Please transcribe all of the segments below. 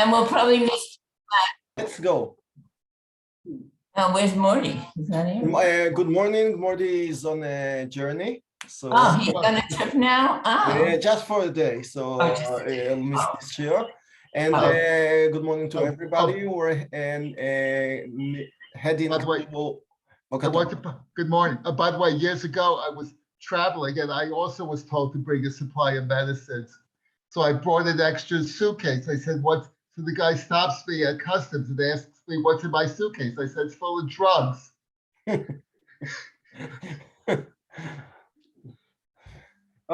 And we'll probably miss. Let's go. Where's Morty? He's not here. Good morning. Morty is on a journey. So He's on a trip now? just for a day. So I'll miss this year. And good morning to everybody. We're heading to... Good morning. By the way, years ago, I was traveling and I also was told to bring a supply of medicines. So I brought an extra suitcase. I said, what? So the guy stops me at customs and asks me, what's in my suitcase? I said, it's full of drugs.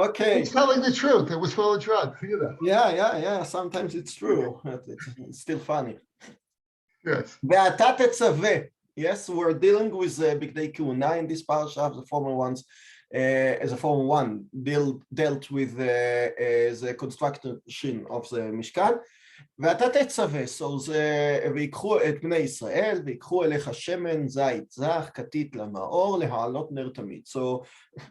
Okay. He's telling the truth. It was full of drugs. You know. Yeah. Sometimes it's true. It's still funny. Yes. Parshat Tetzaveh. Yes, we're dealing with Bigdei Kehuna in this parsha. The former ones, as a former one, dealt with the construction of the Mishkan. ואתה תצווה, so זה, ויקחו את בני ישראל, ויקחו אליך שמן, זית, זך, כתית למאור, להעלות נר תמיד. So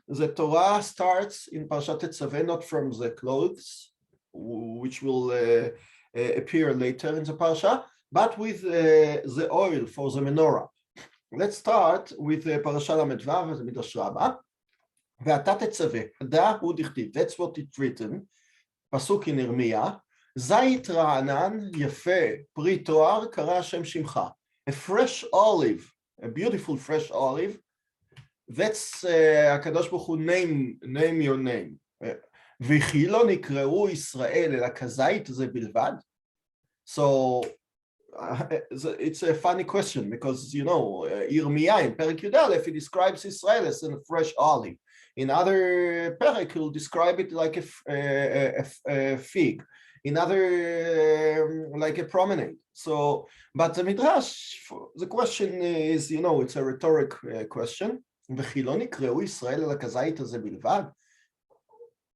the Torah starts in Parshat Tetzaveh, not from the clothes, which will appear later in the parsha, but with the oil for the menorah. Let's start with פרשה ל"ו, זה מדרש רבה. ואתה תצווה, דע הוא דכתיב, that's what it's written, פסוק in ירמיה, זית רענן, יפה, פרי תואר, קרא השם שמך. A fresh olive, a beautiful fresh olive, that's הקדוש ברוך הוא name your name. וכי לא נקראו ישראל אלא כזית זה בלבד? So it's a funny question because, you know, Yirmiyah in Perek Yud, he describes Israel as a fresh olive. In other Perek, he'll describe it like a fig. In other, like a promenade. So, but the Midrash, the question is, you know, it's a rhetoric question. וכי לא נקראו ישראל אלא כזית הזה בלבד?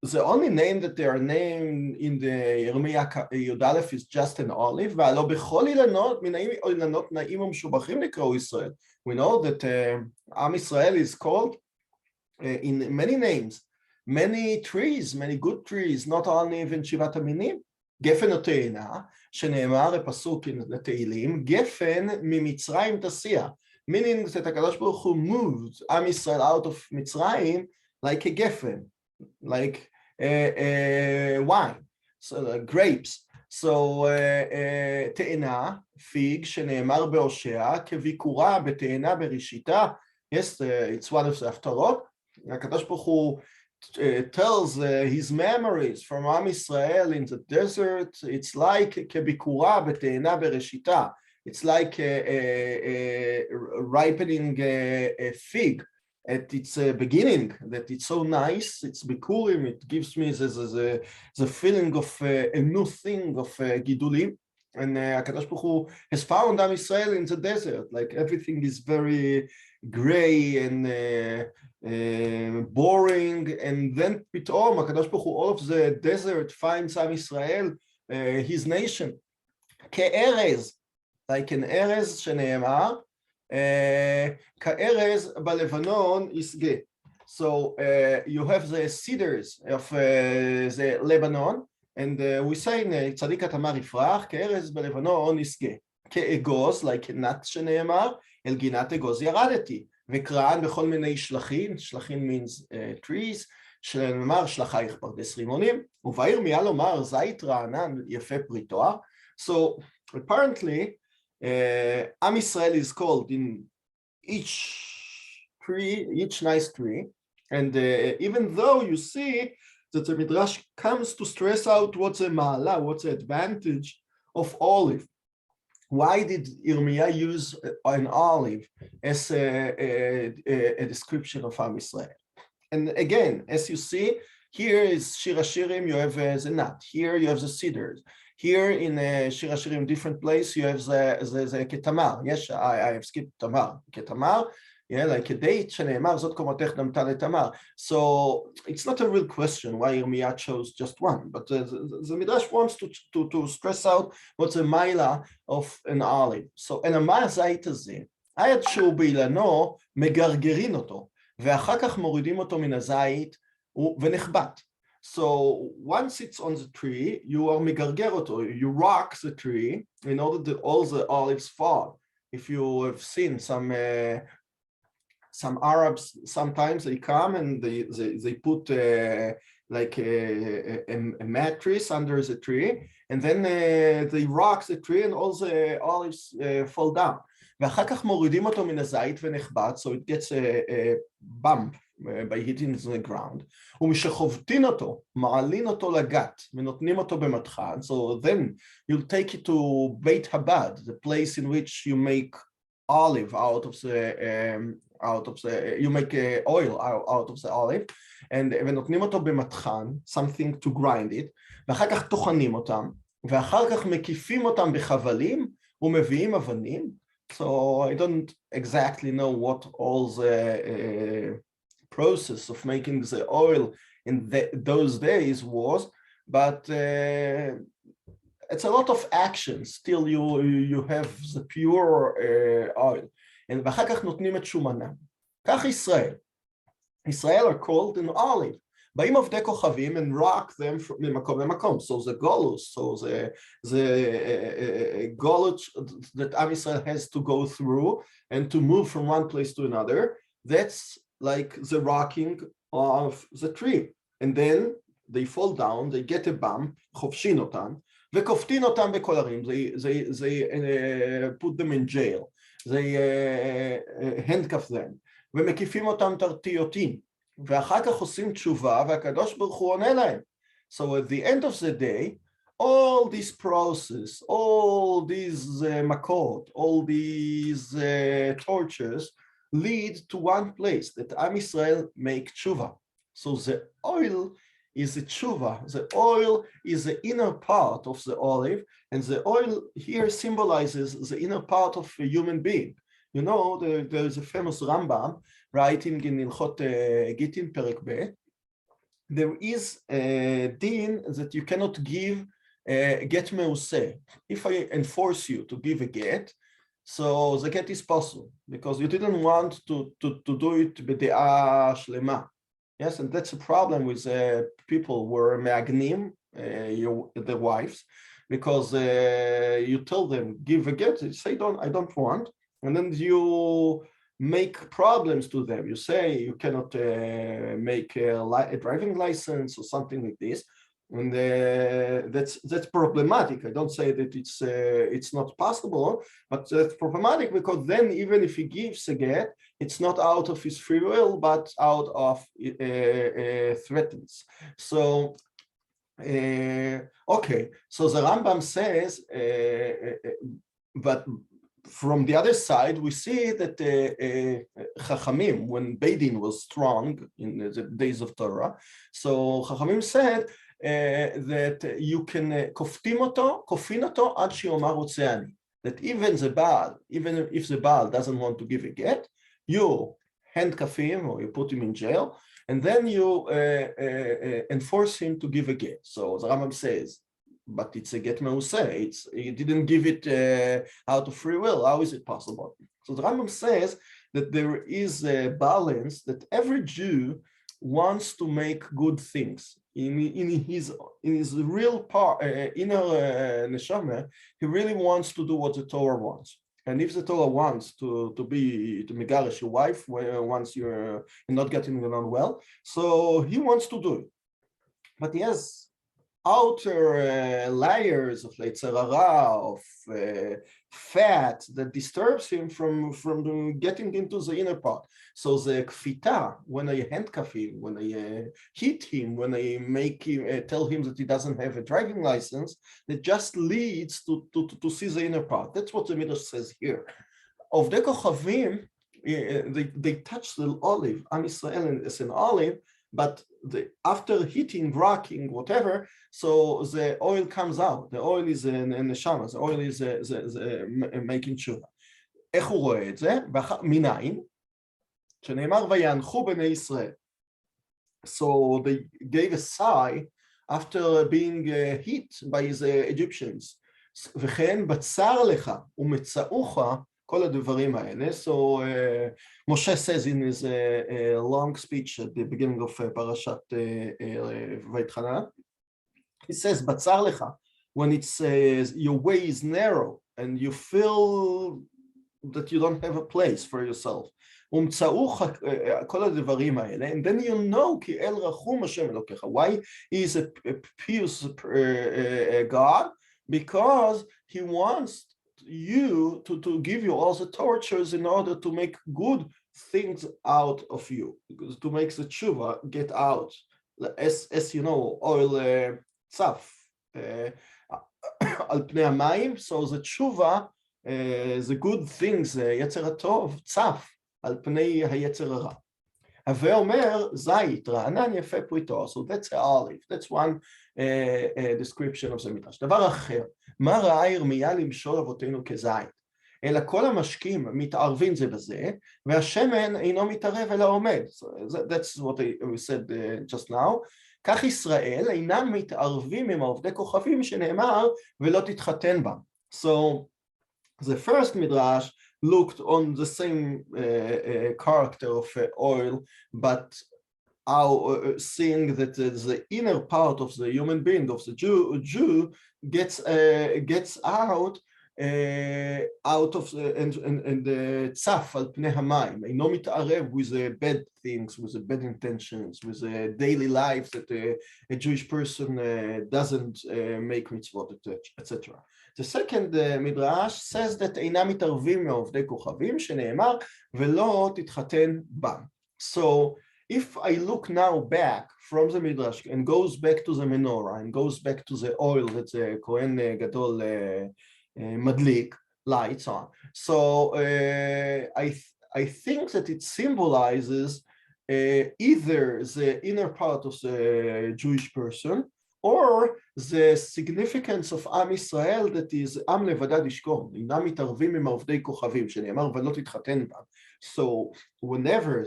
The only name that they are named in the ירמיה י"א is just an olive, והלא בכל אילנות, מן האילנות נעים ומשובחים נקראו ישראל. We know that עם ישראל is called in many names, many trees, many good trees, not only even שבעת המינים. גפן או תאנה, שנאמר הפסוק לתהילים, גפן ממצרים תסיע. Meaning that הקדוש ברוך הוא moved עם ישראל out of מצרים like a גפן, like wine, so like grapes. So תאנה, פיג, שנאמר בהושע, כביקורה בתאנה בראשיתה. Yes, it's one of the הפטרות. הקדוש ברוך הוא tells his memories from Am Israel in the desert. It's like כביקורה בתאנה בראשיתה. It's like ripening a fig at its beginning, that it's so nice, it's bikurim, it gives me the feeling of a new thing of gidulim. And HaKadosh Baruch Hu has found Am Israel in the desert, like everything is very gray and boring, and then pit'om HaKadosh Baruch Hu, all of the desert finds Am Israel, his nation. כארז, like an ארז שנאמר, כארז בלבנון יסגה. So you have the cedars of the Lebanon, and we say in צדיק התמר יפרח, כארז בלבנון יסגה. כאגוז, like a nut שנאמר, אל גינת אגוז ירדתי. וקרען בכל מיני שלחין, שלחין means trees, שנאמר שלחייך פרדס רימונים, ובעיר מייה לומר זית רענן יפה פרי תואר. So apparently, Am Israel is called in each tree, each nice tree, and even though you see that the Midrash comes to stress out what's a ma'ala, what's the advantage of olive. Why did Yirmiyah use an olive as a description of Am Israel? And again, as you see, here is Shir HaShirim, you have the nut. Here you have the cedars. Here in Shir HaShirim, different place, you have the ketamar. Yes, I have skipped tamar. Ketamar, yeah, like a date, שנאמר, זאת קומתך דמתה לתמר. So it's not a real question why Yirmiyah chose just one, but the Midrash wants to stress out what's a maila of an olive. So, אלא מה הזית הזה? עד שהוא באילנו, מגרגרין אותו, ואחר כך מורידים אותו מן הזית ונחבט. So once it's on the tree, you are megarger oto, you rock the tree in order that all the olives fall. If you have seen some Arabs, sometimes they come and they put like a mattress under the tree, and then they rock the tree and all the olives fall down. ואחר כך מורידים אותו מן הזית ונחבט, so it gets a bump by hitting the ground. ומשחובטין אותו, מעלין אותו לגת, ונותנים אותו במטחן, so then you'll take it to Beit Habad, the place in which you make olive out of the you make oil out of the olive, and ונותנים אותו במטחן, something to grind it, ואחר כך טוחנים אותם, ואחר כך מקיפים אותם בחבלים, ומביאים אבנים. So I don't exactly know what all the process of making the oil in those days was, but it's a lot of action. Still you have the pure oil. And ואחר כך נותנים את שומנם. כך ישראל are called an olive. באים עובדי כוכבים and rock them ממקום למקום. So the golus, so the golus that Am Yisrael has to go through and to move from one place to another, that's like the rocking of the tree. And then they fall down, they get a bump, חופשין אותם, וכופתין אותם בכל ערים. They put them in jail. They handcuff them. ומקיפים אותם תרתיותים. ואחר כך עושים תשובה, והקדוש ברוך הוא עונה להם. So at the end of the day, all this process, all these makot, all these tortures lead to one place, that Am Yisrael make tshuva. So the oil is a tshuva. The oil is the inner part of the olive, and the oil here symbolizes the inner part of a human being. You know, there's a famous Rambam writing in Ilchot Gitin Perek Bet. There is a din that you cannot give get meuseh. If I enforce you to give a get, so the get is possible because you didn't want to do it b'de'ah shlema. Yes, and that's a problem with people who are me'agnim, the wives, because you tell them give a get, they say I don't want. And then you make problems to them. You say you cannot make a driving license or something like this, and that's problematic. I don't say that it's not possible, but that's problematic because then even if he gives a get, it's not out of his free will, but out of threats. So okay, so the Rambam says, but from the other side, we see that Chachamim, when Beit Din was strong in the days of Torah, so Chachamim said that you can kofin oto ad she'omar rotzeani. That even if the Baal doesn't want to give a get, you handcuff him or you put him in jail, and then you enforce him to give a get. So the Rambam says, but it's a get meuseh. He didn't give it out of free will. How is it possible? So the Rambam says that there is a balance that every Jew wants to make good things in his real part, inner neshama. He really wants to do what the Torah wants. And if the Torah wants to megarish your wife once you're not getting along well, so he wants to do it. But he has outer layers of Yetzer Hara, of fat that disturbs him from getting into the inner part. So the kfita, when I handcuff him, when I hit him, when I make him tell him that he doesn't have a driving license, that just leads to see the inner part. That's what the Midrash says here. Of the Kochavim, they touch the olive, Am Yisrael is an olive, but after heating, rocking, whatever, so the oil comes out. The oil is in the neshama. The oil is making tshuva. איך הוא רואה את זה? מניין? שנאמר ויאנחו בני ישראל. So they gave a sigh after being hit by the Egyptians. וכן בצר לך ומצאוך כל הדברים האלה. So Moshe says in his long speech at the beginning of Parashat Vayetchana, he says, בצר לך, when it says your way is narrow and you feel that you don't have a place for yourself. ומצאוך כל הדברים האלה, and then you know כי אל רחום השם אלוקיך. Why he is a pious God? Because he wants you to give you all the tortures in order to make good things out of you, because to make the tshuva get out, as you know, oil צף על פני המים, so the tshuva, the good things, יצר הטוב, צף על פני היצר הרע. הווה אומר, זית, רענן יפה פריתו, so that's an olive, that's one description of the מדרש. דבר אחר, מה ראה ירמיה למשול אבותינו כזית? אלא כל המשקים מתערבים זה בזה, והשמן אינו מתערב אלא עומד. So that's what we said just now. כך ישראל אינם מתערבים עם עובדי כוכבים שנאמר ולא תתחתן בם. So the first midrash looked on the same character of oil, but seeing that the inner part of the human being, of the Jew gets out of the, and צף על פני המים, אינו מתערב with the bad things, with the bad intentions, with the daily life that a Jewish person doesn't make mitzvot, etc. The second midrash says that אינם מתערבים מעובדי כוכבים, שנאמר ולא תתחתן בם. So if I look now back from the midrash and goes back to the menorah and goes back to the oil that the Kohen Gadol madlik lights on, so I think that it symbolizes either the inner part of the Jewish person or the significance of עם ישראל, that is עם לבדד ישכון, אינם מתערבים עם עובדי כוכבים, שנאמר ולא תתחתן בם. So whenever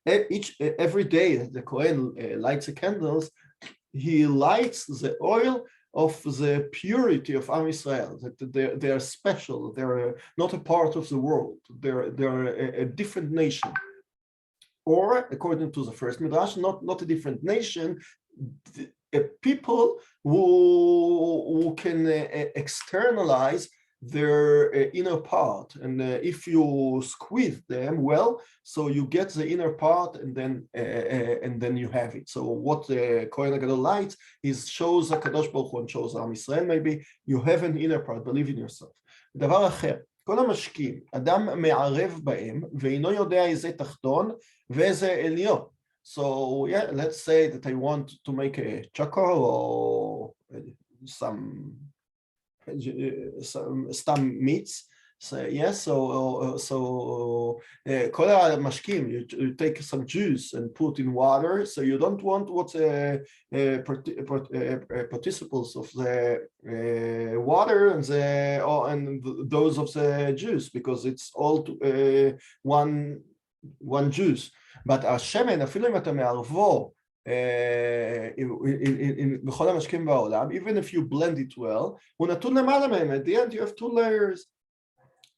every day the Kohen lights the candles, he lights the oil of the purity of Am Yisrael, that they are special, they're not a part of the world, they're a different nation. Or, according to the first midrash, not a different nation, people who can externalize their inner part, and if you squeeze them well, so you get the inner part, and then you have it. So what the Kohen Gadol lights is shows HaKadosh Baruch Hu and shows Am Yisrael. Maybe you have an inner part, believe in yourself. דבר אחר, כל המשקים, אדם מערב בהם ואינו יודע איזה תחתון ואיזה עליון. So yeah, let's say that I want to make a charcoal or some meats. So yes, so כל המשקים, you take some juice and put in water, so you don't want what participles of the water and those of the juice, because it's all one juice. But השמן, אפילו אם אתה מערבו בכל המשקים בעולם, even if you blend it well, הוא נתון למעלה מהם. At the end you have two layers.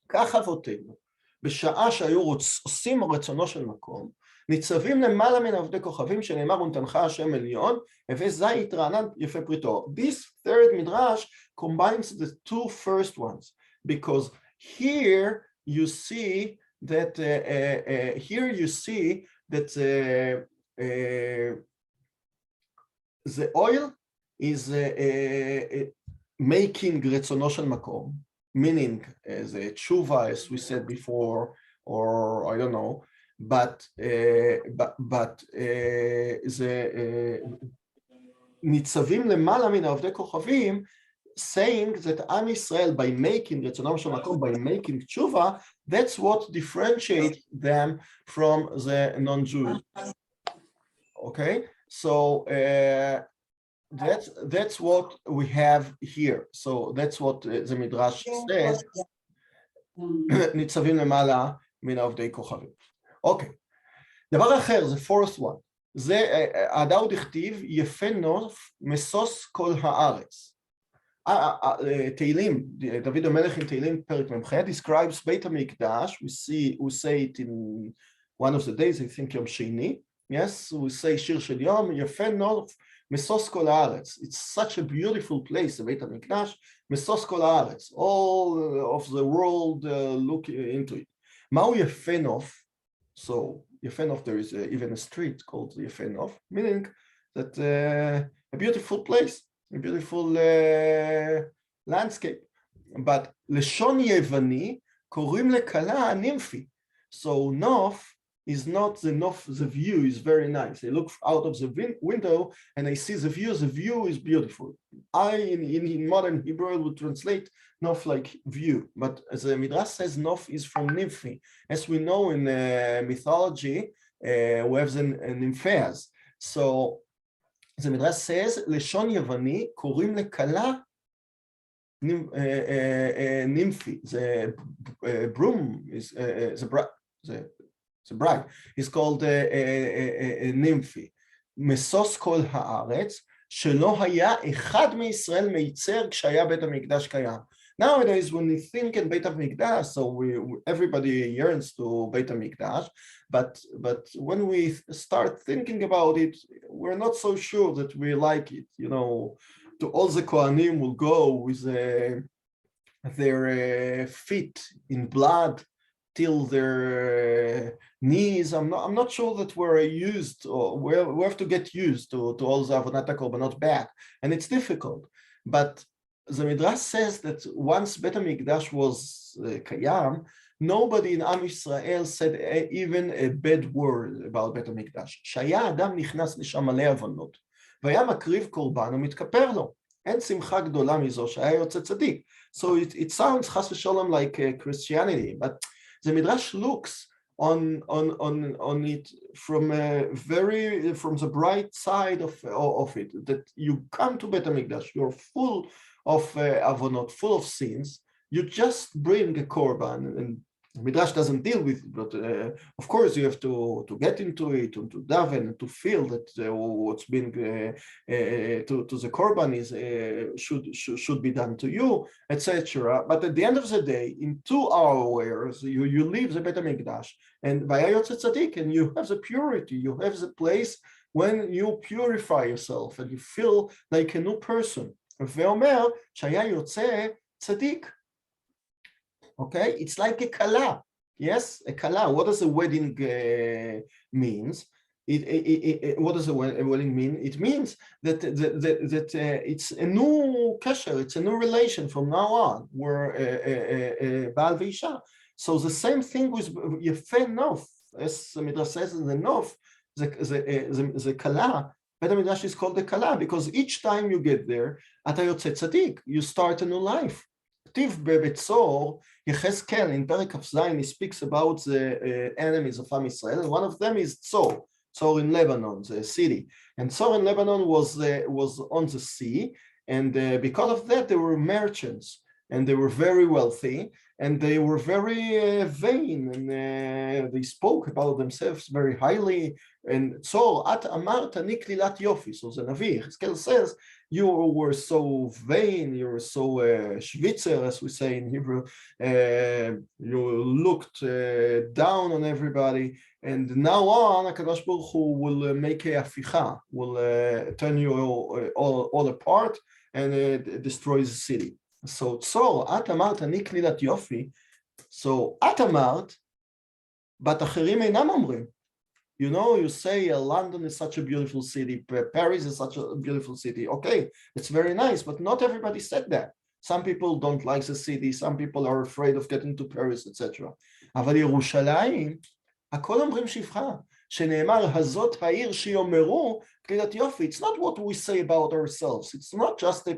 כך אבותינו, בשעה שהיו עושים רצונו של מקום, ניצבים למעלה מן עובדי כוכבים, שנאמר ונתנך השם עליון, הווה זית רענן יפה פריתו. This third midrash combines the two first ones, because here you see that the oil is making רצונו של מקום, meaning the tshuva, as we said before, or I don't know, but the ניצבים למעלה מן עובדי כוכבים, saying that Am Yisrael, by making רצונם של מקום, by making tshuva, that's what differentiates them from the non-Jews. Okay, so that's what we have here. So that's what the midrash says. ניצבים למעלה מן עובדי כוכבים. אוקיי. דבר אחר, the fourth one. זה, הדאו דכתיב, יפה נוף משוש כל הארץ. Tehillim, David HaMelech in Tehillim Perek Memchet describes Beit HaMikdash. We say it in one of the days, I think Yom Sheni. Yes, we say Shir Shel Yom, Yefeh Nov, Mesos Kol Haaretz. It's such a beautiful place, the Beit HaMikdash, Mesos Kol Haaretz. All of the world look into it. Ma'u Yefeh Nov. So Yefeh Nov, there is even a street called Yefeh Nov, meaning that a beautiful place, a beautiful landscape. But Leshon Yevani korim lekala nimfi. So Nov is not the Nov, the view is very nice. I look out of the window and I see the view is beautiful. In modern Hebrew would translate Nov like view, but as the Midrash says, Nov is from Nimfi. As we know in mythology, we have the Nymphaeas. So the Midrash says, Leshon Yevani korim lekala nimfi. The broom is the bride is called nimfi. Mesos kol haaretz shelo haya echad miYisrael meitzer kshaya Beit HaMikdash kayam. Nowadays, when we think in Beit HaMikdash, so everybody yearns to Beit HaMikdash, but when we start thinking about it, we're not so sure that we like it. You know, to all the Kohanim will go with their feet in blood till their knees. I'm not sure that we're used, or we have to get used to all the Avonat HaKorbanot back, and it's difficult. But the Midrash says that once Beit HaMikdash was Kayam, nobody in Am Yisrael said even a bad word about Beit HaMikdash. Shaya Adam nichnas לשם מלא הבנות, והיה מקריב קורבן ומתכפר לו. אין שמחה גדולה מזו שהיה יוצא צדיק. So it sounds chas v'sholom like Christianity, but the Midrash looks on it from the bright side of it, that you come to Beit HaMikdash, you're full of avonot, full of sins, you just bring a korban, and Midrash doesn't deal with it, but of course you have to get into it, and to daven, and to feel that what's been to the korban is should be done to you, etc. But at the end of the day, in 2 hours, you leave the Beit HaMikdash, and v'haya yotze tzadik, and you have the purity, you have the place when you purify yourself, and you feel like a new person. ואומר שהיה יוצא צדיק. Okay, it's like a kala. Yes, a kala. What does a wedding means? What does a wedding mean? It means that it's a new kesher, it's a new relation from now on, where Baal v'isha. So the same thing with Yefeh Nov, as the Midrash says in the Nov, the kala. Beit HaMikdash is called the kala because each time you get there, אתה יוצא צדיק, you start a new life. כתיב בצור, יחזקאל, in Perek Kaf he speaks about the enemies of Am Yisrael, and one of them is Tzor in Lebanon, the city. And Tzor in Lebanon was on the sea, and because of that, they were merchants, and they were very wealthy, and they were very vain, and they spoke about themselves very highly. And Tzor, at amart ani klilat yofi. So the Navi, Yechezkel says, you were so vain, you were so schwitzer, as we say in Hebrew. You looked down on everybody. And now on, HaKadosh Baruch Hu will make a aficha, will turn you all apart and destroy the city. So Tzor, at amart ani klilat yofi. So at amart, but אחרים אינם אומרים. You know, you say London is such a beautiful city, Paris is such a beautiful city. Okay, it's very nice, but not everybody said that. Some people don't like the city, some people are afraid of getting to Paris, etc. אבל ירושלים, הכל אומרים שבחה, שנאמר, הזאת העיר שיאמרו, כלידת יופי. It's not what we say about ourselves. It's not just a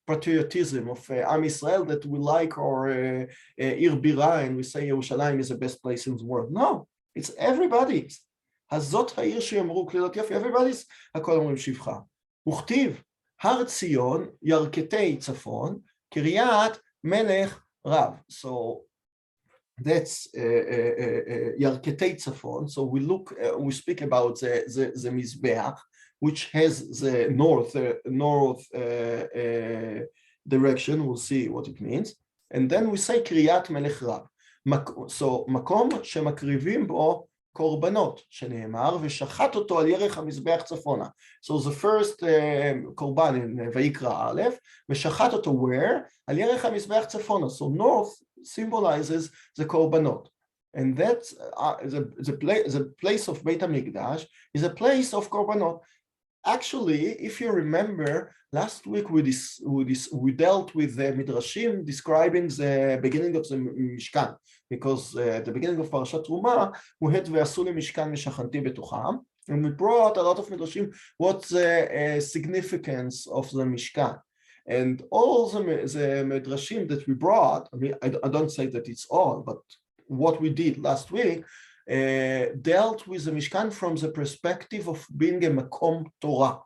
patriotism of Am Yisrael that we like our עיר בירה, and we say Yerushalayim is the best place in the world. No. It's everybody's. הזאת העיר שיאמרו כלילות יופי, everybody's, הכל אומרים שבחה. וכתיב, הר ציון, ירכתי צפון, קריית מלך רב. So that's ירכתי צפון. So we speak about the מזבח, which has the north direction. We'll see what it means. And then we say Kriyat Melech Rab. So מקום שמקריבים בו קורבנות, שנאמר, ושחט אותו על ירך המזבח צפונה. So the first קורבן in ויקרא א', ושחט אותו where? על ירך המזבח צפונה. So north symbolizes the קורבנות. And that's the place of Beit HaMikdash is a place of korbanot. Actually, if you remember, last week we dealt with the Midrashim describing the beginning of the Mishkan, because at the beginning of Parshat Terumah, we had Ve'asu leMishkan v'shachanti betocham, and we brought a lot of Midrashim, what's the significance of the Mishkan. And all the Midrashim that we brought, I mean, I don't say that it's all, but what we did last week dealt with the Mishkan from the perspective of being a Makom Torah.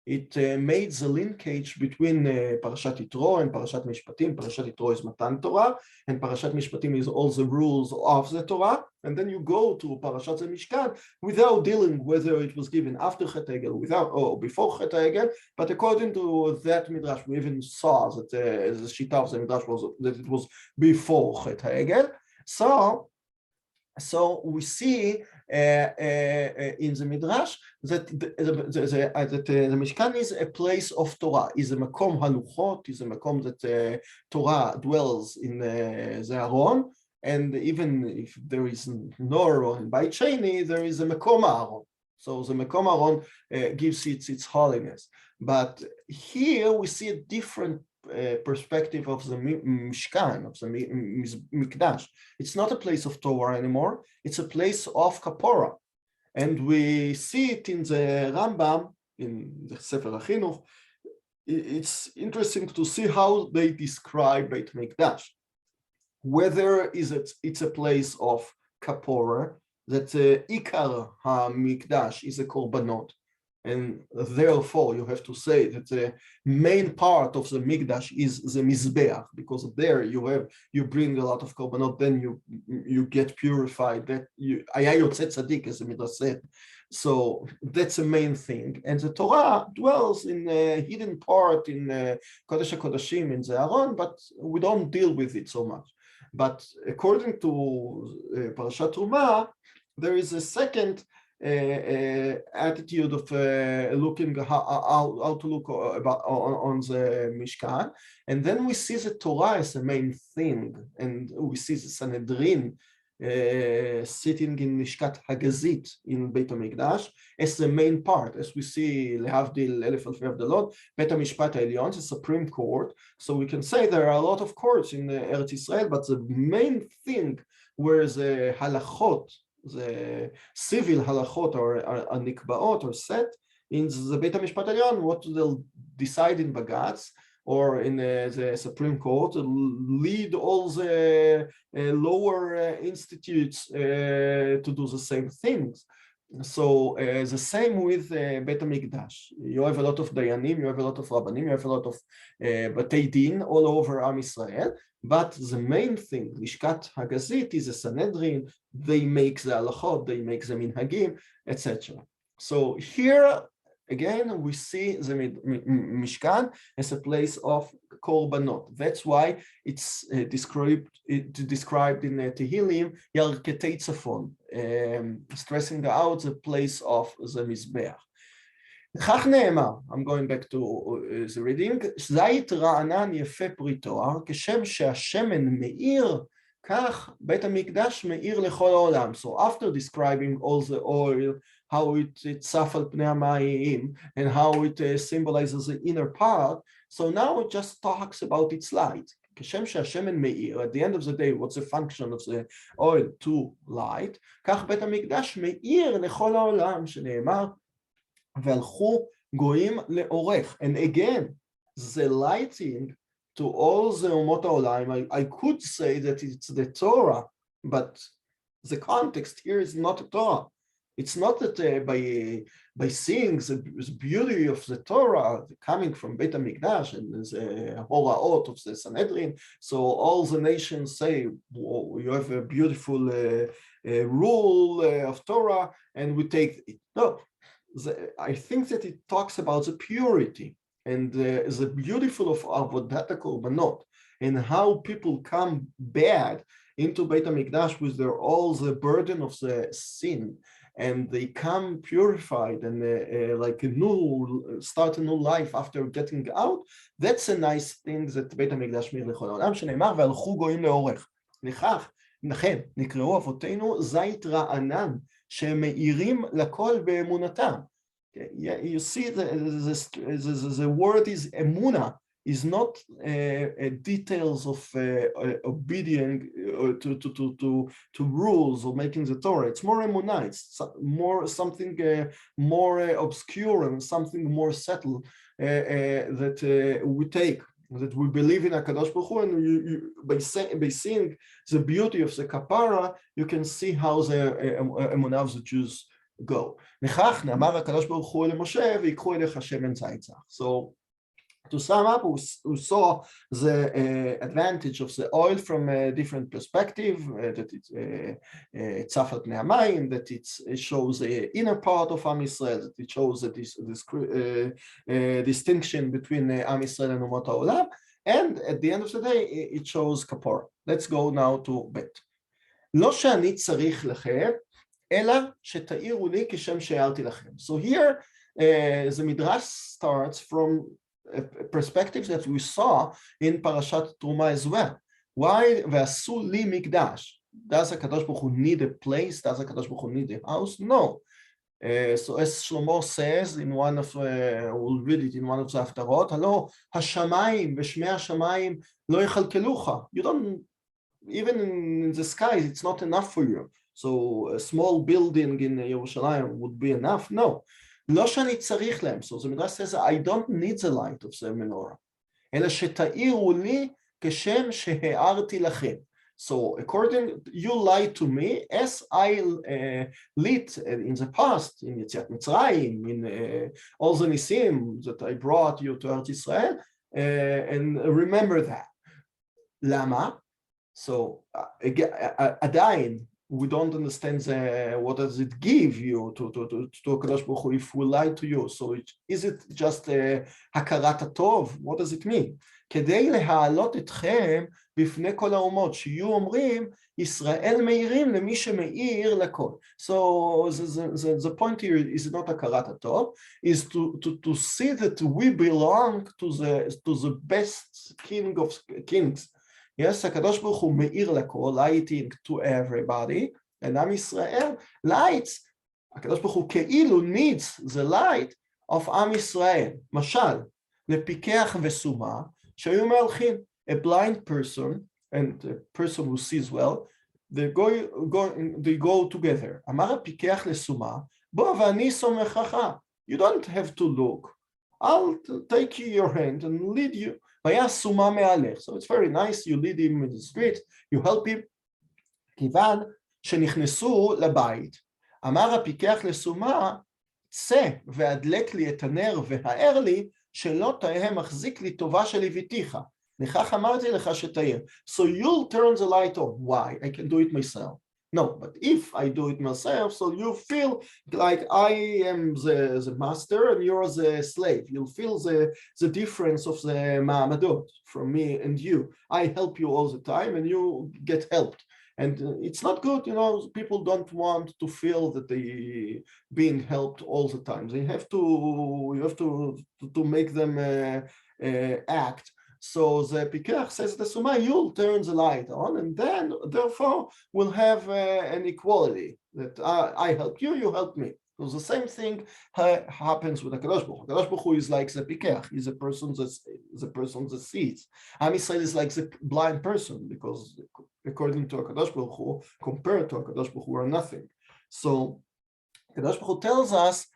It made the linkage between Parashat Yitro and Parashat Mishpatim. Parashat Yitro is Matan Torah, and Parashat Mishpatim is all the rules of the Torah. And then you go to Parashat Mishkan without dealing whether it was given after Chet Hegel, without or before Chet Hegel. But according to that Midrash, we even saw that the Shita of the Midrash was that it was before Chet Hegel. So we see in the Midrash that the Mishkan is a place of Torah, is a Makom Haluchot, is a Makom that Torah dwells in the Aron, and even if there is no Aron by Sheni, there is a Makom Aron. So the Makom Aron gives its holiness. But here we see a different perspective of the Mishkan, of the Mikdash. It's not a place of Torah anymore, it's a place of Kapora. And we see it in the Rambam, in the Sefer HaChinuch. It's interesting to see how they describe Beit Mikdash. Whether it's a place of Kapora, that Ikar HaMikdash is a Korbanot, and therefore you have to say that the main part of the Mikdash is the Mizbeach, because there you bring a lot of korbanot, then you get purified, that you Aya Yotzei Tzadik, as the Midrash said. So that's the main thing. And the Torah dwells in a hidden part in Kodesh HaKodashim in the Aron, but we don't deal with it so much. But according to Parshat Terumah, there is a second attitude of looking how to look on the Mishkan, and then we see the Torah as the main thing, and we see the Sanhedrin sitting in Mishkat Hagazit in Beit HaMikdash as the main part, as we see Lehavdil Elef Alfei Avdalot, Beit HaMishpat HaElyon, the Supreme Court. So we can say there are a lot of courts in Eretz Israel, but the main thing where the halachot, the civil halachot or nikbaot or set in the Beit HaMishpat HaElyon, what they'll decide in Bagatz or in the Supreme Court, lead all the lower institutes to do the same things. So the same with Beit HaMikdash. You have a lot of dayanim, you have a lot of rabbanim, you have a lot of batei din all over Am Yisrael. But the main thing, Lishkat Hagazit, is a Sanhedrin. They make the halachot, they make the minhagim, etc. So here again we see the Mishkan as a place of korbanot. That's why it's described in Tehillim Yarketei Tzafon, stressing out the place of the Mizbeach. כך נאמר, I'm going back to the reading, זית רענן יפה פרי תואר, כשם שהשמן מאיר, כך בית המקדש מאיר לכל העולם. So after describing all the oil, how it צף על פני המים, and how it symbolizes the inner part, so now it just talks about its light. כשם שהשמן מאיר, at the end of the day, what's the function of the oil? To light. כך בית המקדש מאיר לכל העולם, שנאמר, והלכו גויים לאורך. And again, the lighting to all the אומות העולם, I could say that it's the Torah, but the context here is not a Torah. It's not that by seeing the beauty of the Torah coming from Beit HaMikdash and the horaot of the Sanhedrin, so all the nations say, oh, you have a beautiful rule of Torah, and we take it. No. I think that it talks about the purity. and the beautiful of avodat hakorbanot and how people come bad into Beit HaMikdash with all the burden of the sin, and they come purified and like start a new life after getting out. That's a nice thing that בית המקדש מאיר לכל העולם, שנאמר והלכו גויים לאורך. לכן נקראו אבותינו זית רענן שהם מאירים לכל באמונתם. You see the word is emuna, is not details of obedience to rules or making the Torah. It's more emunah. It's more something more obscure and something more subtle that we take, that we believe in HaKadosh Baruch Hu, and by seeing the beauty of the kapara, you can see how the emunah of the Jews go. לכך נאמר הקדוש ברוך הוא למשה ויקחו אליך שמן זית זך. So to sum up, we saw the advantage of the oil from a different perspective, that it's tzafat pnei hamayim, that it shows the inner part of Am Yisrael, that it shows that this distinction between Am Yisrael and Umot HaOlam, and at the end of the day, it shows kapara. Let's go now to Bet. לא שאני צריך לכם, אלא שתאירו לי כשם שהערתי לכם. So here, the Midrash starts from perspectives that we saw in Parashat Truma as well. Why? ועשו לי מקדש. Does HaKadosh Baruch Hu need a place? Does HaKadosh Baruch Hu need a house? No. So as Shlomo says in one of, we'll read it in one of the Haftarot, הלא השמיים ושמי השמיים לא יכלכלוך. You don't, even in the skies, it's not enough for you. So a small building in Yerushalayim would be enough? No. לא שאני צריך להם. So the Midrash says, I don't need the light of the menorah. אלא שתאירו לי כשם שהארתי לכם. So according, you lied to me as I lit in the past, in Yetziat Mitzrayim, in all the Nisim that I brought you to Eretz Israel, and remember that. למה? So עדיין, we don't understand what does it give you to HaKadosh Baruch Hu if we lie to you. So is it just הכרת הטוב? What does it mean? כדי להעלות אתכם בפני כל האומות, שיהיו אומרים, ישראל מאירים למי שמאיר לכל. So the point here is not הכרת הטוב, is to see that we belong to the best king of kings. Yes, HaKadosh Baruch Hu me'ir lako, lighting to everybody, and Am Yisrael lights. HaKadosh Baruch Hu ke'ilu needs the light of Am Yisrael. Mashal, לפיקח וסומה, שהיו מהלכים. A blind person and a person who sees well, they go together. אמר הפיקח לסומה, בוא ואני סומכך. You don't have to look. I'll take your hand and lead you. So it's very nice, you lead him in the street, you help him. כיוון שנכנסו לבית, אמר הפיקח לסומה, צא והדלק לי את הנר והאר לי, שלא תהיה מחזיק לי טובה שלוויתיך. לכך אמרתי לך שתאיר. So you'll turn the light on. Why? I can do it myself. No, but if I do it myself, so you feel like I am the master and you're the slave. You'll feel the difference of the ma'amadot from me and you. I help you all the time and you get helped. And it's not good, you know, people don't want to feel that they being helped all the time. They have to, you have to make them act. So the Pikach says the Suma, you'll turn the light on, and then therefore we'll have an equality that I help you, you help me. So the same thing happens with HaKadosh Baruch Hu. HaKadosh Baruch Hu is like the Pikach, he's a person that sees. Am Yisrael is like the blind person, because according to HaKadosh Baruch Hu, compared to HaKadosh Baruch Hu, are nothing. So HaKadosh Baruch Hu tells us,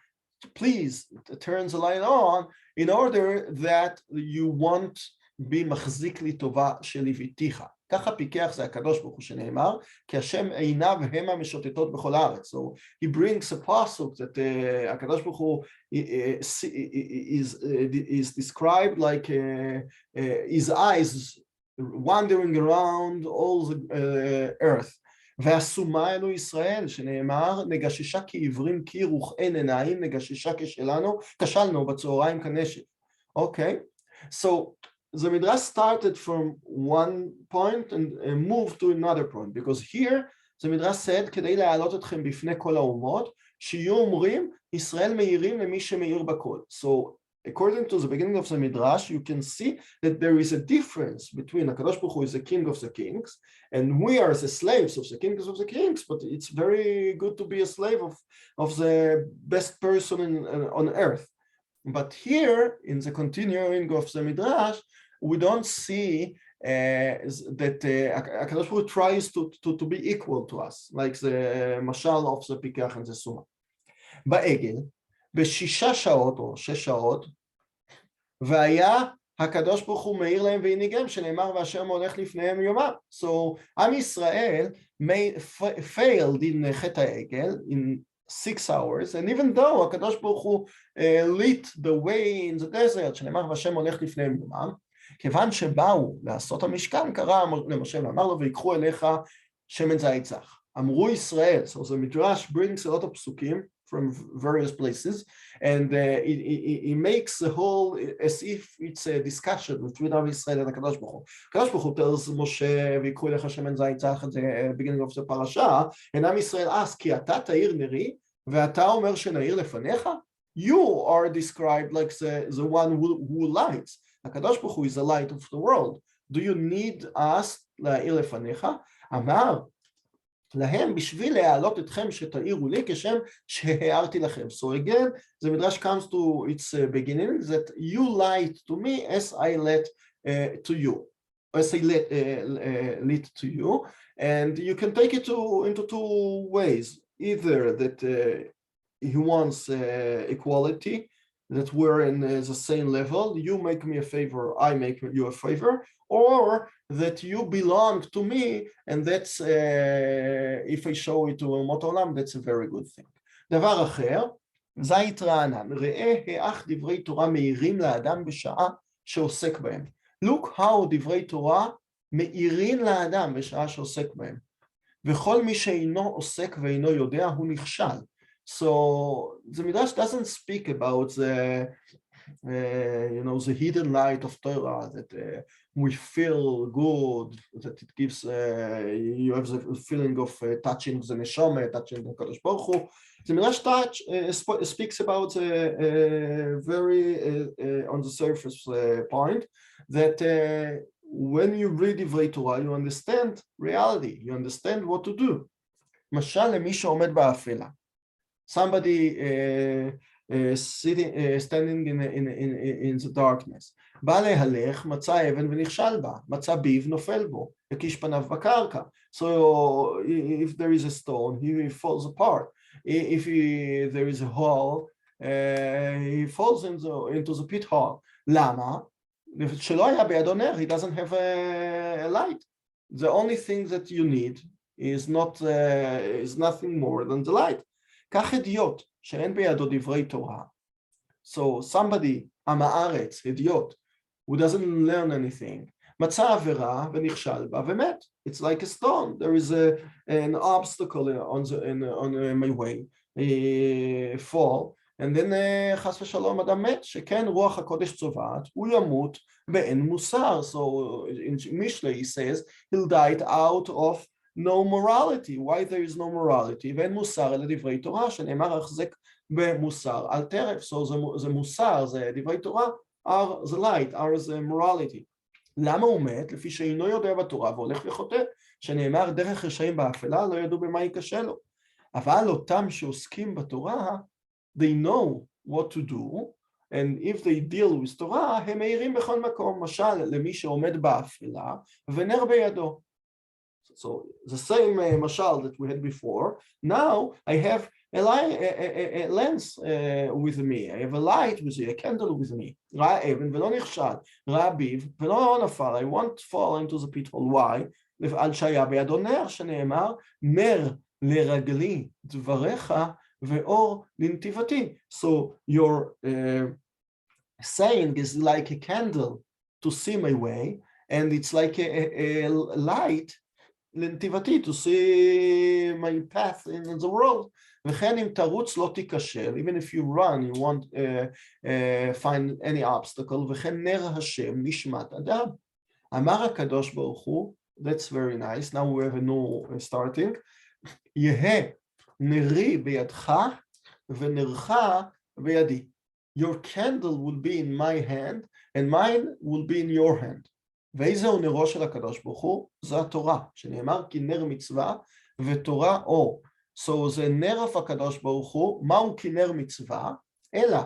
please turn the light on in order that you won't be מחזיק לי טובה שלוויתיך. ככה פיקח זה הקדוש ברוך הוא שנאמר, כי השם עיניו המה משוטטות בכל הארץ. So he brings a pasuk that הקדוש ברוך הוא is described like his eyes wandering around all the earth. והסומה אלו ישראל שנאמר, נגששה כעברים כי רוחן עיניים, נגששה כשלנו, כשלנו בצהריים כנשף. Okay, so the Midrash started from one point and moved to another point, because here the Midrash said, כדי להעלות אתכם בפני כל האומות, שיהיו אומרים, ישראל מאירים למי שמאיר בכל. So according to the beginning of the Midrash, you can see that there is a difference between HaKadosh Baruch Hu is the king of the kings, and we are the slaves of the kings, but it's very good to be a slave of the best person on earth. But here, in the continuing of the Midrash, we don't see that HaKadosh Baruch Hu tries to be equal to us, like the mashal of the Pikach and the Suma. בעגל, בשישה שעות או 6 שעות, והיה הקדוש ברוך הוא מאיר להם והנהיגם, שנאמר והשם הולך לפניהם יומם. So, עם ישראל failed in חטא העגל, in 6 hours, and even though הקדוש ברוך הוא lit the way in the desert, שנאמר והשם הולך לפניהם יומם, כיוון שבאו לעשות המשכן, קרא למשה ואמר לו, ויקחו אליך שמן זית זך. אמרו ישראל, so the Midrash brings a lot of psukim from various places, and it makes the whole as if it's a discussion between Rav Israel and HaKadosh Baruch Hu. HaKadosh Baruch Hu tells Moshe, ויקחו אליך שמן זית זך at the beginning of the parasha, and עם ישראל asks, כי אתה תאיר נרי, ואתה אומר שנאיר לפניך? You are described like the one who lights. HaKadosh Baruch Hu is the light of the world. Do you need us להאיר לפניך? אמר להם בשביל להעלות אתכם שתאירו לי כשם שהארתי לכם. So again, the Midrash comes to its beginning that you light to me as I let to you, as I lit to you, and you can take it into 2 ways. Either that he wants equality, that we're in the same level, you make me a favor, I make you a favor, or that you belong to me, and that's, if I show it to אומות העולם, that's a very good thing. דבר אחר, זית רענן, ראה האח דברי תורה מאירים לאדם בשעה שעוסק בהם. Look how דברי תורה מאירים לאדם בשעה שעוסק בהם. וכל מי שאינו עוסק ואינו יודע, הוא נכשל. So the Midrash doesn't speak about the the hidden light of Torah, that we feel good, that it gives you have the feeling of touching the neshama, touching the Kadosh Baruch Hu. The Midrash speaks about a very on the surface point that when you read Divrei Torah, you understand reality, you understand what to do. משל למי שעומד באפלה. Somebody standing in the darkness. בא להלך, מצא אבן ונכשל בה, מצא ביב, נופל בו, הקיש פניו בקרקע. So if there is a stone, he falls apart. If there is a hole, he falls into the pit hole. למה? שלא היה בידו נר, he doesn't have a light. The only thing that you need is nothing more than the light. כך הדיוט, שאין בידו דברי תורה. So somebody, עם הארץ, הדיוט, who doesn't learn anything, מצא עבירה ונכשל בה ומת. It's like a stone. There is an obstacle on my way, fall, and then חס ושלום אדם מת, שכן רוח הקודש צובעת, הוא ימות באין מוסר. So in Mishlei he says, he'll die out of no morality. Why there is no morality? ואין מוסר אלא דברי תורה, שנאמר החזק במוסר על טרף. So זה מוסר, זה דברי תורה, are the light, are the morality. למה הוא מת? לפי שאינו יודע בתורה והולך וחוטא, שנאמר דרך רשעים באפלה, לא ידעו במה יקשה לו. אבל אותם שעוסקים בתורה, they know what to do, and if they deal with תורה, הם מאירים בכל מקום. משל למי שעומד באפלה ונר בידו. So the same mashal that we had before. Now I have a lens with me. I have a light with me, a candle with me. ראה אבן ולא נכשל, ראה ביב ולא נפל. I won't fall into the pit hole. Why? על שהיה בידו נר, שנאמר נר לרגלי דבריך ואור לנתיבתי. So your saying is like a candle to see my way, and it's like a light לנתיבתי, to see my path in the world. וכן אם תרוץ לא תיכשל, even if you run, you won't find any obstacle, וכן נר השם נשמת אדם. אמר הקדוש ברוך הוא, that's very nice, now we have a new starting, יהא נרי בידך ונרך בידי. Your candle will be in my hand and mine will be in your hand. ואיזהו נרו של הקדוש ברוך הוא? זו התורה, שנאמר כי נר מצווה ותורה אור. So זה נר of הקדוש ברוך הוא, מהו כי נר מצווה? אלא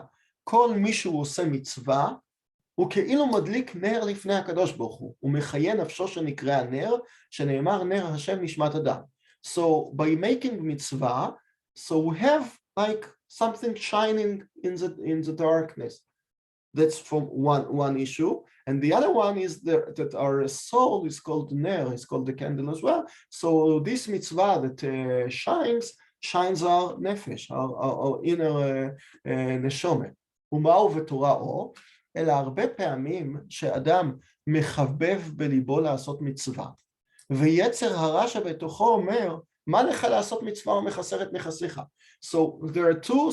כל מי שהוא עושה מצווה, הוא כאילו מדליק נר לפני הקדוש ברוך הוא, הוא מחיה נפשו שנקרא נר, שנאמר נר השם נשמת אדם. So by making מצווה, so we have like something shining in the darkness. That's from one issue. And the other one is that our soul is called ner, it's called the candle as well. So this mitzvah that shines our nefesh, our inner neshome. ומהו ותורה אור, אלא הרבה פעמים שאדם מחבב בליבו לעשות מצווה. ויצר הרע שבתוכו אומר, מה לך לעשות מצווה ומחסר את נכסיך? So there are two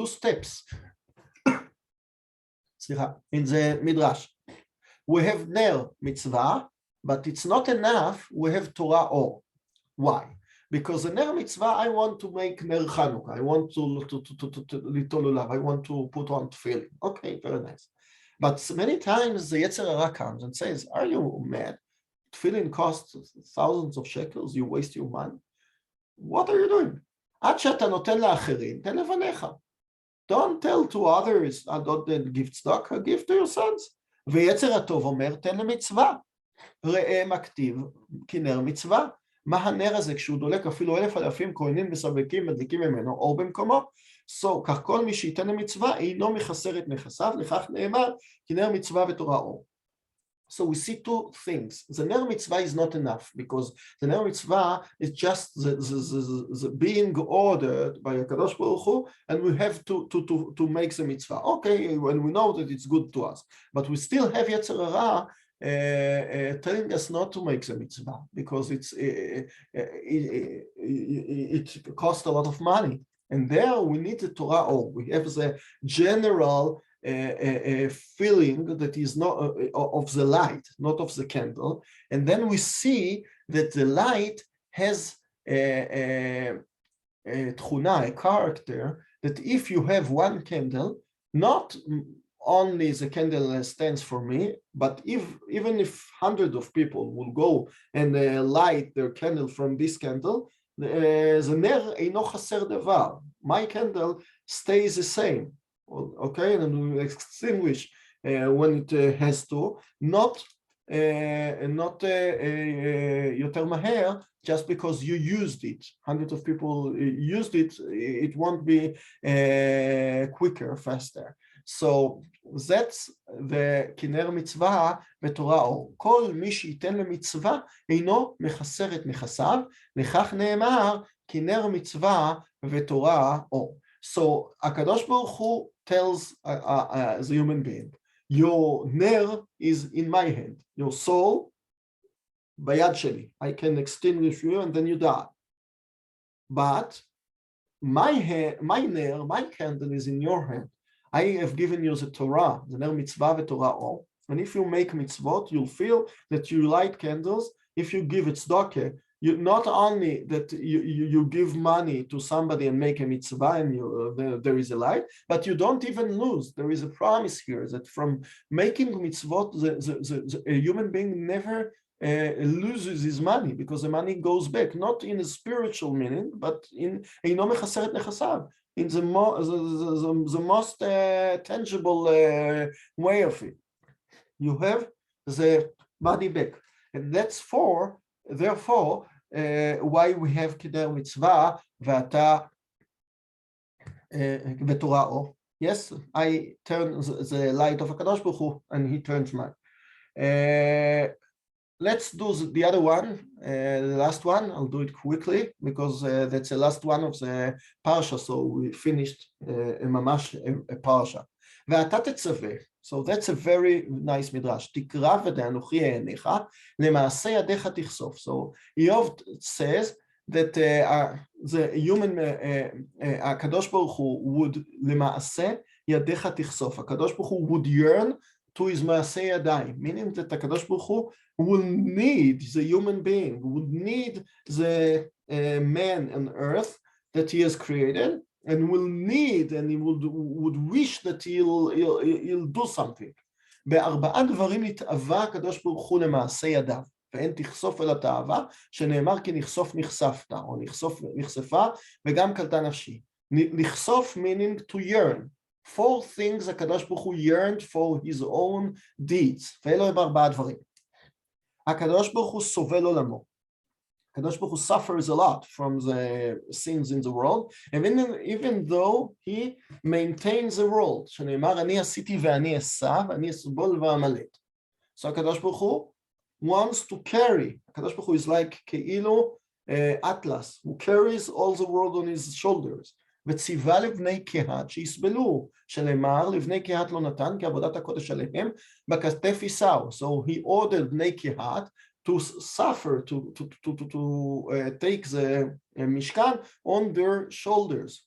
steps. in the midrash. We have ner mitzvah, but it's not enough. We have Torah or. Why? Because the ner mitzvah, I want to make ner Chanukah. I want to litolulav. I want to put on tefillin. Okay, very nice. But many times the Yetzer Hara comes and says, "Are you mad? Tefillin costs thousands of shekels. You waste your money. What are you doing? עד שאתה נותן לאחרים, תן לבניך. Don't tell to others, don't give tzedakah, give to your sons. ויצר הטוב אומר, תן למצווה. ראה מכתיב, כי נר מצווה. מה הנר הזה כשהוא דולק אפילו 1,000 כהנים וסבקים מדליקים ממנו, אור במקומו? So, כך כל מי שייתן למצווה, אינו מחסר את נכסיו, לכך נאמר, כי נר מצווה ותורה אור. So we see two things. The ner mitzvah is not enough because the ner mitzvah is just the being ordered by HaKadosh Baruch Hu, and we have to make the mitzvah. Okay, when we know that it's good to us, but we still have Yetzer Hara telling us not to make the mitzvah because it costs a lot of money. And there we need the Torah or. We have the general a feeling that is not of the light, not of the candle, and then we see that the light has a character that if you have one candle, not only the candle stands for me, but even if hundreds of people will go and light their candle from this candle, the ner eino chaser davar. My candle stays the same. Okay, and we extinguish when it has to, not יותר מהר, just because you used it. Hundreds of people used it, it won't be quicker, faster. So that's the כנר מצווה ותורה אור. כל מי שייתן למצווה אינו מחסר את נכסיו, לכך נאמר כנר מצווה ותורה אור. So HaKadosh Baruch Hu tells the human being, your ner is in my hand, your soul, ביד שלי. I can extinguish you and then you die. But my ner, my candle is in your hand. I have given you the Torah, the ner mitzvah v'torah or. And if you make mitzvot, you'll feel that you light candles. If you give it tzedakah, you not only that you give money to somebody and make a mitzvah and there is a light, but you don't even lose. There is a promise here that from making mitzvot, a human being never loses his money because the money goes back, not in a spiritual meaning, but in אינו מחסר את נכסיו, in the most tangible way of it. You have the money back, and that's therefore why we have כנר מצווה ואתה ותורה אור. Yes, I turn the light of HaKadosh Baruch Hu and he turns mine. Let's do the other one, the last one. I'll do it quickly because that's the last one of the Parsha, so we finished ממש a Parsha. ואתה תצווה, So that's a very nice midrash. תקרא ודאנוכי עיניך, למעשה ידיך תחשוף. So Eov says that the human, הקדוש ברוך הוא would, למעשה ידיך תחשוף. הקדוש ברוך הוא would yearn to his מעשה ידיים, meaning that הקדוש ברוך הוא will need the human being, would need the man on earth that he has created, and will need, and he would wish that he'll do something. בארבעה דברים התאווה הקדוש ברוך הוא למעשה ידיו, ואין תחשוף אל התאווה, שנאמר כי נחשוף נחשפת, או נחשוף נחשפה, וגם קלטה נפשי. לחשוף meaning to yearn. 4 things הקדוש ברוך הוא yearned for his own deeds, ואלו הם 4 דברים. הקדוש ברוך הוא סובל עולמו. הקדוש ברוך הוא suffers a lot from the sins in the world, and even though he maintains the world, שנאמר אני עשיתי ואני אשא, ואני אסבול ואמלט. So הקדוש ברוך הוא wants to carry, הקדוש ברוך הוא is like כאילו Atlas, who carries all the world on his shoulders. וציווה לבני קהת שיסבלו, שנאמר לבני קהת לא נתן, כי עבודת הקודש עליהם בכתף יישאו. So he ordered בני קהת to suffer, to take the משכן on their shoulders.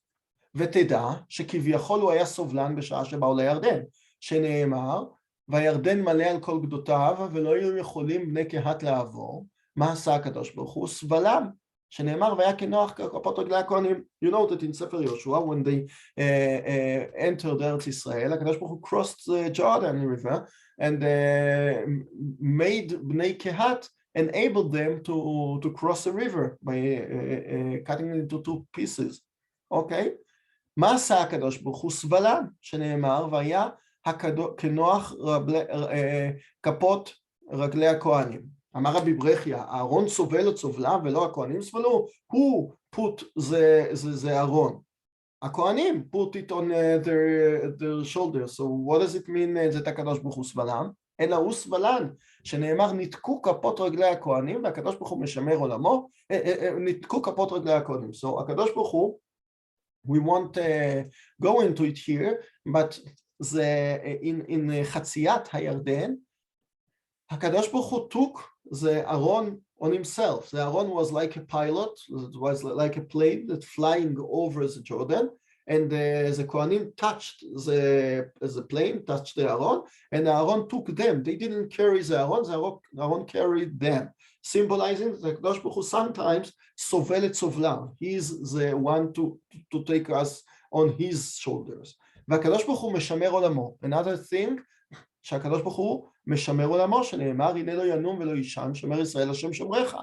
ותדע שכביכול הוא היה סובלן בשעה שבאו לירדן, שנאמר, והירדן מלא על כל גדותיו, ולא היו יכולים בני קהת לעבור. מה עשה הקדוש ברוך הוא? סבלם. שנאמר והיה כנוח כפות רגלי הכהנים. You know that in ספר יהושע, when they entered ארץ ישראל, הקדוש ברוך הוא crossed the Jordan River, and made בני קהת, enabled them to cross the river by cutting it into 2 pieces. אוקיי? מה עשה הקדוש ברוך הוא? סבלם, שנאמר והיה כנוח כפות רגלי הכהנים. אמר רבי ברכיה, אהרון סובל את סובליו ולא הכהנים סבלו, הוא put זה אהרון. הכהנים put it on their shoulders. So what does it mean that הקדוש ברוך הוא סבלם? אלא הוא סבלן, שנאמר ניתקו כפות רגלי הכהנים, והקדוש ברוך הוא משמר עולמו, ניתקו כפות רגלי הכהנים. So הקדוש ברוך הוא, we won't go into it here, but in חציית הירדן, הקדוש ברוך הוא took the Aaron on himself. The Aaron was like a pilot, it was like a plane that flying over the Jordan, and the Kohanim touched the plane, touched the Aaron, and the Aaron took them. They didn't carry the Aaron carried them, symbolizing that הקדוש ברוך הוא sometimes סובל את סובלם. He's the one to take us on his shoulders. והקדוש ברוך הוא משמר עולמו. Another thing, שהקדוש ברוך הוא משמר עולמו, שנאמר הנה לא ינום ולא יישן, שמר ישראל השם שומרך,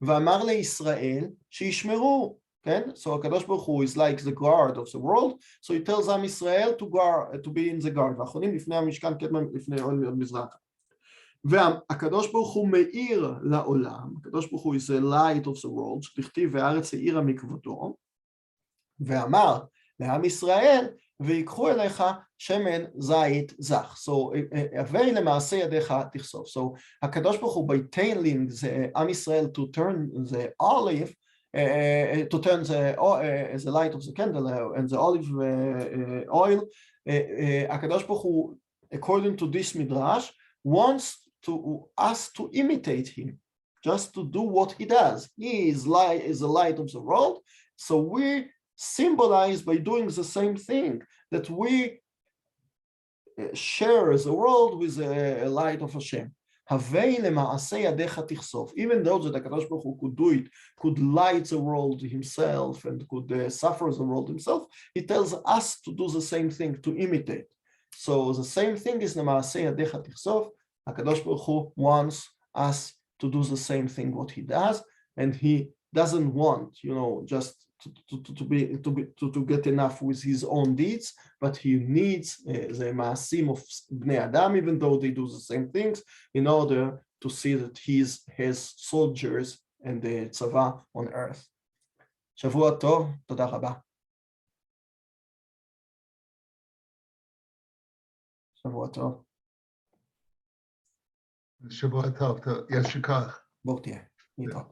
ואמר לישראל שישמרו, כן? So הקדוש ברוך הוא is like the guard of the world, so he tells עם ישראל to be in the guard, ואחרונים לפני המשכן קדמה, לפני אוהל מזרח. והקדוש ברוך הוא מאיר לעולם, הקדוש ברוך הוא is the light of the world, שתכתיב והארץ האירה מכבודו, ואמר לעם ישראל, ויקחו אליך שמן זית זך. So, הווי למעשה ידיך תחשוף. So, הקדוש ברוך הוא by telling the עם ישראל to turn the olive, to turn the light of the candle and the olive oil, הקדוש ברוך הוא, according to this midrash, wants us to imitate him, just to do what he does. He is the light of the world, so we symbolize by doing the same thing, that we share the world with the light of Hashem. הווי למעשה ידיך תחשוף. Even though that הקדוש ברוך הוא could do it, could light the world himself and could suffer the world himself, he tells us to do the same thing, to imitate. So the same thing is למעשה ידיך תחשוף. הקדוש ברוך הוא wants us to do the same thing what he does, and he doesn't want, just to get enough with his own deeds, but he needs the maasim of bnei Adam, even though they do the same things, in order to see that he has soldiers and the tzava on earth. שבוע טוב, תודה רבה. שבוע טוב. שבוע טוב, יישר כוח. בוא תהיה, נתראה.